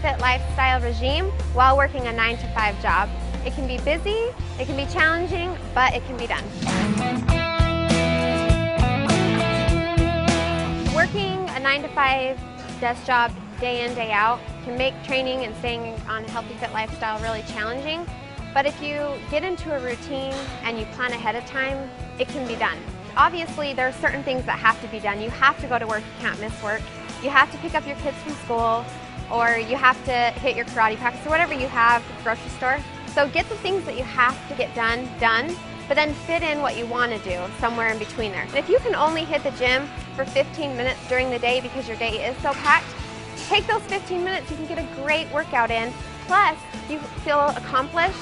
fit lifestyle regime while working a 9-to-5 job. It can be busy, it can be challenging, but it can be done. Working a 9-to-5 desk job day in, day out can make training and staying on a healthy fit lifestyle really challenging. But if you get into a routine and you plan ahead of time, it can be done. Obviously, there are certain things that have to be done. You have to go to work, you can't miss work. You have to pick up your kids from school, or you have to hit your karate practice, or whatever you have at the grocery store. So get the things that you have to get done, but then fit in what you want to do somewhere in between there. And if you can only hit the gym for 15 minutes during the day because your day is so packed, take those 15 minutes, you can get a great workout in, plus you feel accomplished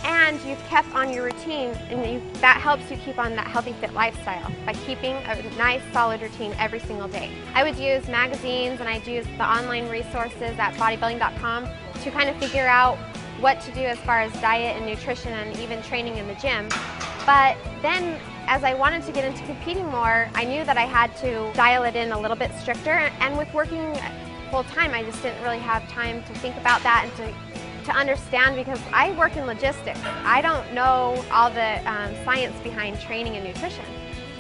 and you've kept on your routine, and that helps you keep on that healthy fit lifestyle by keeping a nice solid routine every single day. I would use magazines and I'd use the online resources at bodybuilding.com to kind of figure out what to do as far as diet and nutrition and even training in the gym. But then as I wanted to get into competing more, I knew that I had to dial it in a little bit stricter, and with working full time I just didn't really have time to think about that and to understand, because I work in logistics. I don't know all the science behind training and nutrition.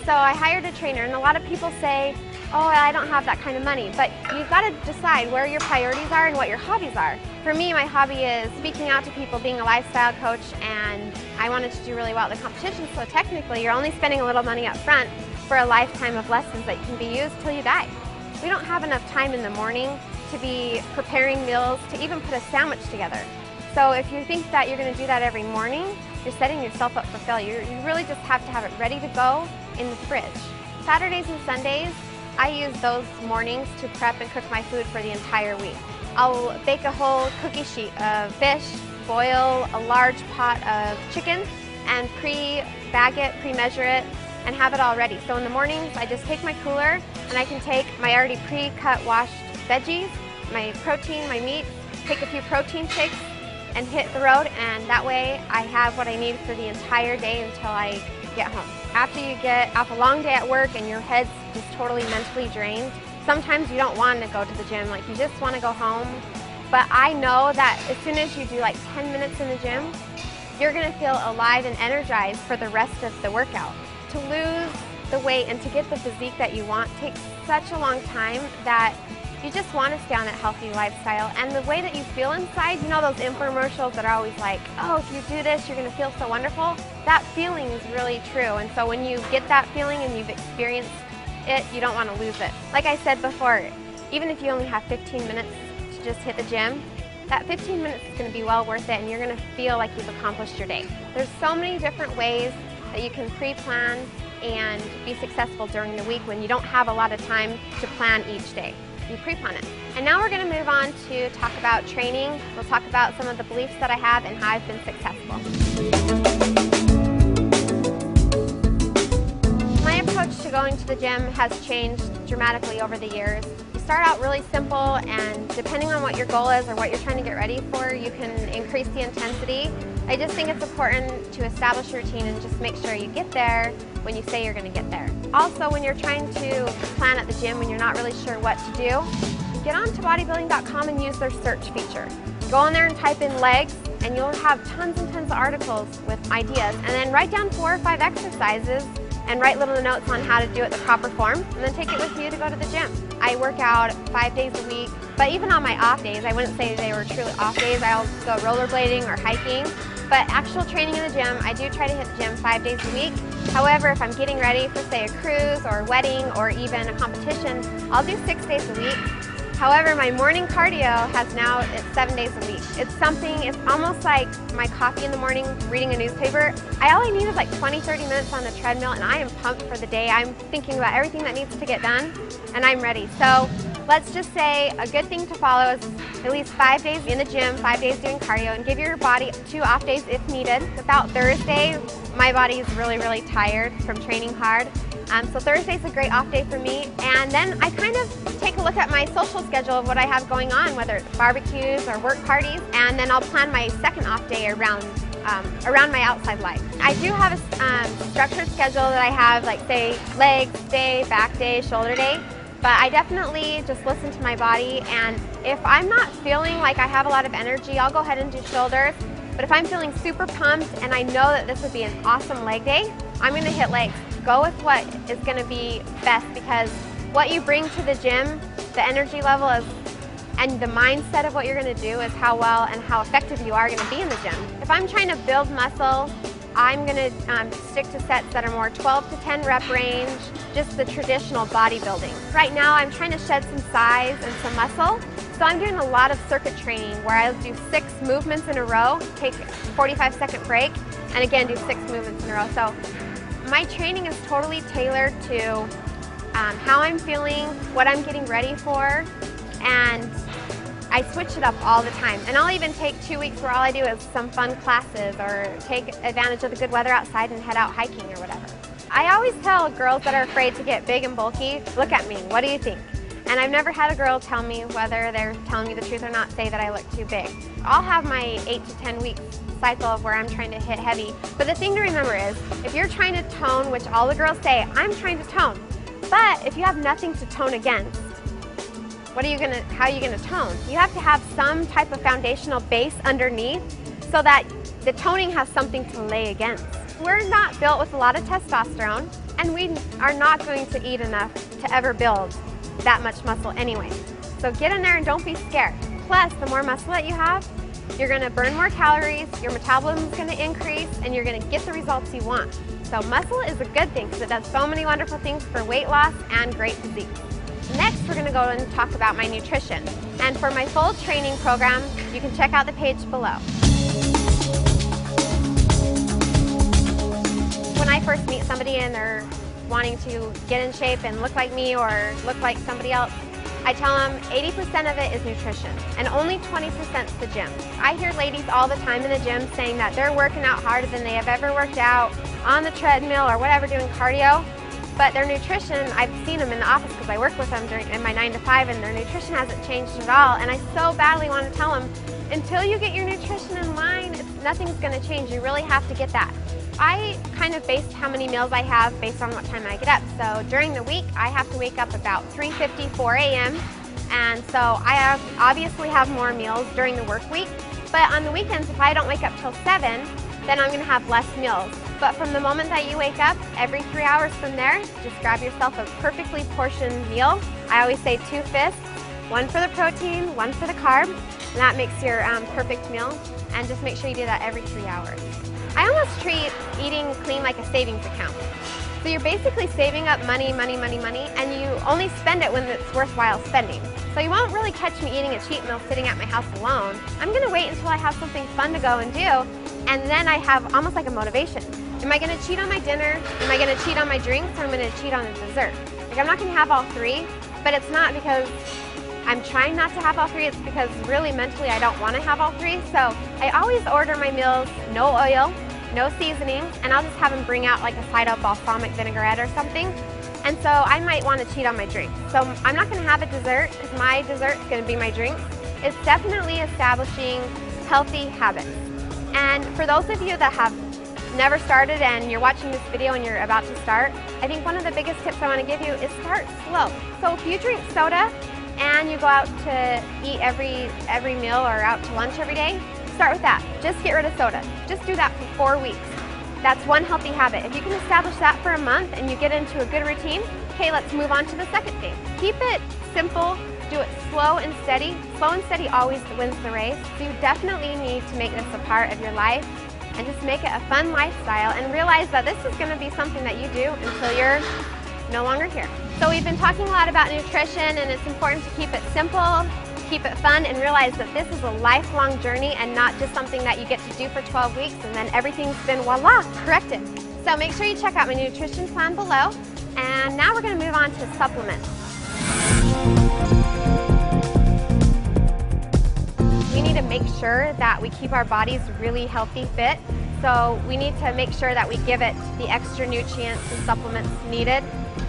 So I hired a trainer, and a lot of people say, oh, I don't have that kind of money. But you've got to decide where your priorities are and what your hobbies are. For me, my hobby is speaking out to people, being a lifestyle coach, and I wanted to do really well at the competition, so technically you're only spending a little money up front for a lifetime of lessons that can be used till you die. We don't have enough time in the morning to be preparing meals, to even put a sandwich together. So if you think that you're going to do that every morning, you're setting yourself up for failure. You really just have to have it ready to go in the fridge. Saturdays and Sundays, I use those mornings to prep and cook my food for the entire week. I'll bake a whole cookie sheet of fish, boil a large pot of chicken, and pre-bag it, pre-measure it, and have it all ready. So in the mornings, I just take my cooler and I can take my already pre-cut washed veggies, my protein, my meat, take a few protein shakes, and hit the road, and that way I have what I need for the entire day until I get home. After you get off a long day at work and your head's just totally mentally drained, sometimes you don't want to go to the gym, like you just want to go home. But I know that as soon as you do like 10 minutes in the gym, you're going to feel alive and energized for the rest of the workout. To lose the weight and to get the physique that you want takes such a long time that you just want to stay on that healthy lifestyle. And the way that you feel inside, you know those infomercials that are always like, oh, if you do this, you're going to feel so wonderful? That feeling is really true. And so when you get that feeling and you've experienced it, you don't want to lose it. Like I said before, even if you only have 15 minutes to just hit the gym, that 15 minutes is going to be well worth it, and you're going to feel like you've accomplished your day. There's so many different ways that you can pre-plan and be successful during the week when you don't have a lot of time to plan each day. You pre-plan it. And now we're going to move on to talk about training. We'll talk about some of the beliefs that I have and how I've been successful. My approach to going to the gym has changed dramatically over the years. You start out really simple, and depending on what your goal is or what you're trying to get ready for, you can increase the intensity. I just think it's important to establish a routine and just make sure you get there when you say you're going to get there. Also, when you're trying to plan at the gym, when you're not really sure what to do, get on to bodybuilding.com and use their search feature. Go on there and type in legs, and you'll have tons and tons of articles with ideas, and then write down 4 or 5 exercises and write little notes on how to do it the proper form, and then take it with you to go to the gym. I work out 5 days a week, but even on my off days, I wouldn't say they were truly off days. I'll go rollerblading or hiking, but actual training in the gym, I do try to hit the gym 5 days a week. However, if I'm getting ready for, say, a cruise or a wedding or even a competition, I'll do 6 days a week. However, my morning cardio has now, it's 7 days a week. It's almost like my coffee in the morning, reading a newspaper. All I need is like 20-30 minutes on the treadmill, and I am pumped for the day. I'm thinking about everything that needs to get done, and I'm ready. So let's just say a good thing to follow is at least 5 days in the gym, 5 days doing cardio, and give your body 2 off days if needed. About Thursday, my body is really, really tired from training hard. So Thursday's a great off day for me, and then I kind of take a look at my social schedule of what I have going on, whether it's barbecues or work parties, and then I'll plan my second off day around my outside life. I do have a structured schedule that I have, like say legs day, back day, shoulder day, but I definitely just listen to my body, and If I'm not feeling like I have a lot of energy, I'll go ahead and do shoulders. But if I'm feeling super pumped and I know that this would be an awesome leg day, I'm gonna hit legs. Go with what is gonna be best, because what you bring to the gym, the energy level is, and the mindset of what you're gonna do is how well and how effective you are gonna be in the gym. If I'm trying to build muscle, I'm gonna stick to sets that are more 12 to 10 rep range, just the traditional bodybuilding. Right now I'm trying to shed some size and some muscle, so I'm doing a lot of circuit training where I'll do 6 movements in a row, take a 45-second break, and again do 6 movements in a row. So my training is totally tailored to how I'm feeling, what I'm getting ready for, and I switch it up all the time. And I'll even take 2 weeks where all I do is some fun classes or take advantage of the good weather outside and head out hiking or whatever. I always tell girls that are afraid to get big and bulky, look at me, what do you think? And I've never had a girl tell me, whether they're telling me the truth or not, say that I look too big. I'll have my 8 to 10 week cycle of where I'm trying to hit heavy. But the thing to remember is, if you're trying to tone, which all the girls say, I'm trying to tone. But if you have nothing to tone against, how are you gonna tone? You have to have some type of foundational base underneath so that the toning has something to lay against. We're not built with a lot of testosterone, and we are not going to eat enough to ever build that much muscle anyway. So get in there and don't be scared. Plus, the more muscle that you have, you're gonna burn more calories, your metabolism is gonna increase, and you're gonna get the results you want. So muscle is a good thing because it does so many wonderful things for weight loss and great physique. Next, we're gonna go and talk about my nutrition. And for my full training program, you can check out the page below. When I first meet somebody and they're wanting to get in shape and look like me or look like somebody else, I tell them 80% of it is nutrition and only 20% is the gym. I hear ladies all the time in the gym saying that they're working out harder than they have ever worked out on the treadmill or whatever, doing cardio. But their nutrition, I've seen them in the office because I work with them in my 9 to 5, and their nutrition hasn't changed at all. And I so badly want to tell them, until you get your nutrition in line, nothing's going to change. You really have to get that. I kind of base how many meals I have based on what time I get up. So during the week, I have to wake up about 3:50, 4 a.m. And so I obviously have more meals during the work week. But on the weekends, if I don't wake up till 7, then I'm going to have less meals. But from the moment that you wake up, every 3 hours from there, just grab yourself a perfectly portioned meal. I always say 2 fists, 1 for the protein, 1 for the carb, and that makes your perfect meal. And just make sure you do that every 3 hours. I almost treat eating clean like a savings account. So you're basically saving up money, and you only spend it when it's worthwhile spending. So you won't really catch me eating a cheat meal sitting at my house alone. I'm gonna wait until I have something fun to go and do, and then I have almost like a motivation. Am I gonna cheat on my dinner? Am I gonna cheat on my drinks? Or am I gonna cheat on the dessert? Like, I'm not gonna have all 3, but it's not because I'm trying not to have all 3, it's because really mentally I don't wanna have all 3. So I always order my meals, no oil, no seasonings, and I'll just have them bring out like a side of balsamic vinaigrette or something. And so I might want to cheat on my drinks. So I'm not going to have a dessert because my dessert is going to be my drinks. It's definitely establishing healthy habits. And for those of you that have never started and you're watching this video and you're about to start, I think one of the biggest tips I want to give you is start slow. So if you drink soda and you go out to eat every meal or out to lunch every day, start with that. Just get rid of soda. Just do that for 4 weeks. That's one healthy habit. If you can establish that for a month and you get into a good routine, okay, let's move on to the second thing. Keep it simple, do it slow and steady. Slow and steady always wins the race. So you definitely need to make this a part of your life and just make it a fun lifestyle and realize that this is going to be something that you do until you're no longer here. So we've been talking a lot about nutrition, and it's important to keep it simple, keep it fun, and realize that this is a lifelong journey and not just something that you get to do for 12 weeks and then everything's been voila, corrected. So make sure you check out my nutrition plan below. And now we're going to move on to supplements. We need to make sure that we keep our bodies really healthy, fit. So we need to make sure that we give it the extra nutrients and supplements needed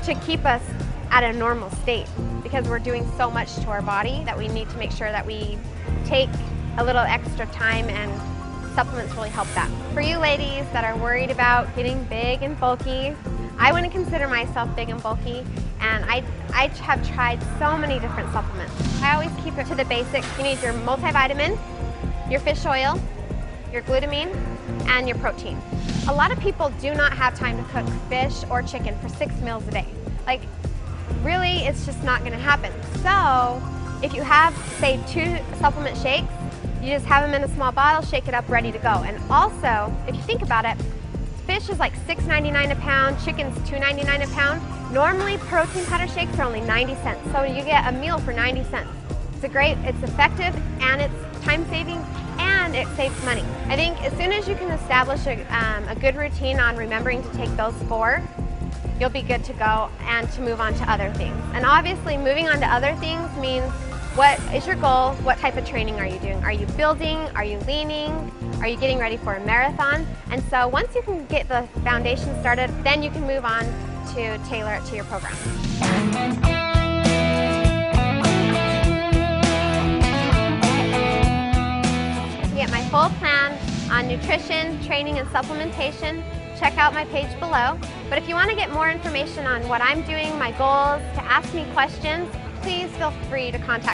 to keep us at a normal state, because we're doing so much to our body that we need to make sure that we take a little extra time, and supplements really help that. For you ladies that are worried about getting big and bulky, I wouldn't consider myself big and bulky, And I have tried so many different supplements. I always keep it to the basics. You need your multivitamin, your fish oil, your glutamine, and your protein. A lot of people do not have time to cook fish or chicken for 6 meals a day. Like, really, it's just not gonna happen. So, if you have, say, 2 supplement shakes, you just have them in a small bottle, shake it up, ready to go. And also, if you think about it, fish is like $6.99 a pound, chicken's $2.99 a pound. Normally, protein powder shakes are only 90 cents, so you get a meal for 90 cents. It's effective, and it's time-saving, and it saves money. I think as soon as you can establish a good routine on remembering to take those 4, you'll be good to go and to move on to other things. And obviously, moving on to other things means, what is your goal? What type of training are you doing? Are you building? Are you leaning? Are you getting ready for a marathon? And so once you can get the foundation started, then you can move on to tailor it to your program. To get my full plan on nutrition, training, and supplementation, check out my page below. But if you want to get more information on what I'm doing, my goals, to ask me questions, please feel free to contact